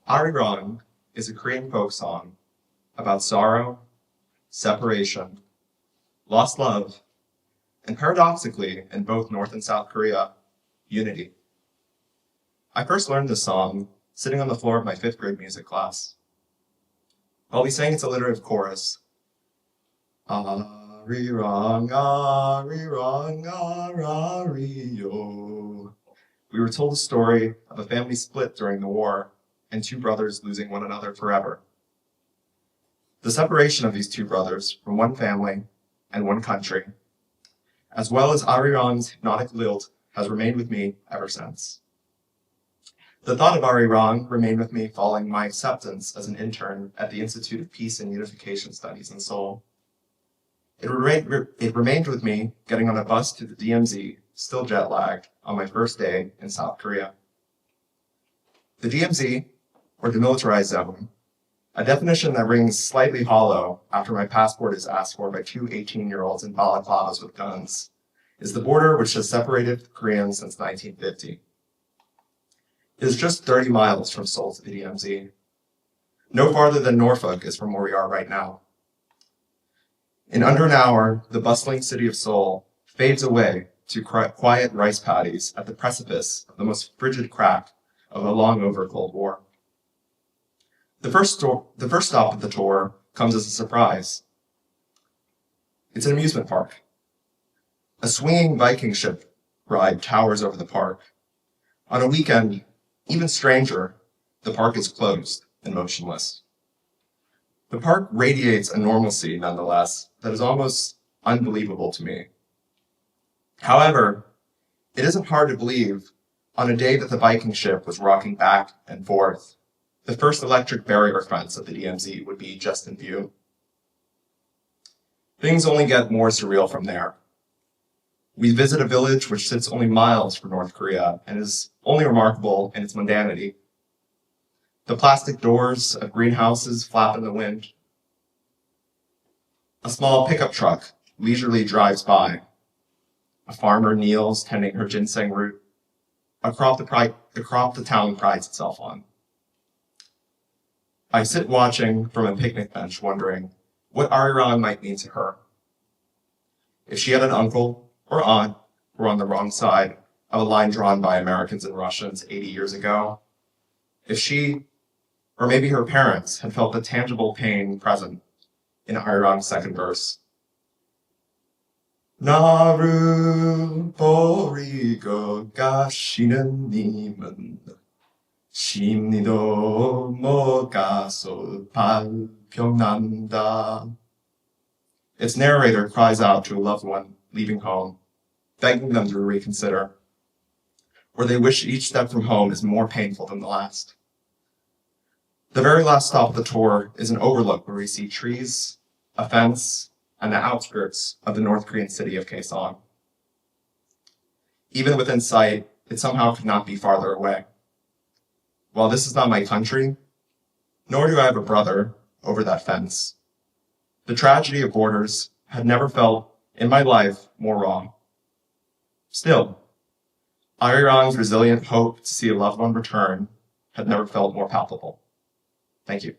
Arirang is a Korean folk song about sorrow, separation, lost love, and paradoxically, in both North and South Korea, unity. I first learned this song sitting on the floor of my 5th grade music class. While we sang its alliterative chorus, Arirang, Arirang, Arariyo. We were told a story of a family split during the war and 2 brothers losing one another forever. The separation of these 2 brothers from one family and one country, as well as Arirang's hypnotic lilt, has remained with me ever since. The thought of Arirang remained with me following my acceptance as an intern at the Institute of Peace and Unification Studies in Seoul. It remained with me getting on a bus to the DMZ, still jet-lagged, on my first day in South Korea. The DMZ, or Demilitarized Zone, a definition that rings slightly hollow after my passport is asked for by 2 18-year-olds in balaclavas with guns, is the border which has separated Koreans since 1950. It is just 30 miles from Seoul to the DMZ. No farther than Norfolk is from where we are right now. In under an hour, the bustling city of Seoul fades away to quiet rice paddies at the precipice of the most frigid crack of a long-over Cold War. The first stop of the tour comes as a surprise. It's an amusement park. A swinging Viking ship ride towers over the park. On a weekend, even stranger, the park is closed and motionless. The park radiates a normalcy, nonetheless, that is almost unbelievable to me. However, it isn't hard to believe on a day that the Viking ship was rocking back and forth, the first electric barrier fence of the DMZ would be just in view. Things only get more surreal from there. We visit a village which sits only miles from North Korea and is only remarkable in its mundanity. The plastic doors of greenhouses flap in the wind. A small pickup truck leisurely drives by. A farmer kneels tending her ginseng root, a crop the town prides itself on. I sit watching from a picnic bench wondering what Arirang might mean to her. If she had an uncle or aunt who were on the wrong side of a line drawn by Americans and Russians 80 years ago, if she, or maybe her parents, had felt the tangible pain present in Arirang's second verse. 나를 버리고 가시는 님은 심리도 못 가서 발병난다. Its narrator cries out to a loved one leaving home, begging them to reconsider, or they wish each step from home is more painful than the last. The very last stop of the tour is an overlook where we see trees, a fence, and the outskirts of the North Korean city of Kaesong. Even within sight, it somehow could not be farther away. While this is not my country, nor do I have a brother over that fence, the tragedy of borders had never felt, in my life, more raw. Still, Arirang's resilient hope to see a loved one return had never felt more palpable. Thank you.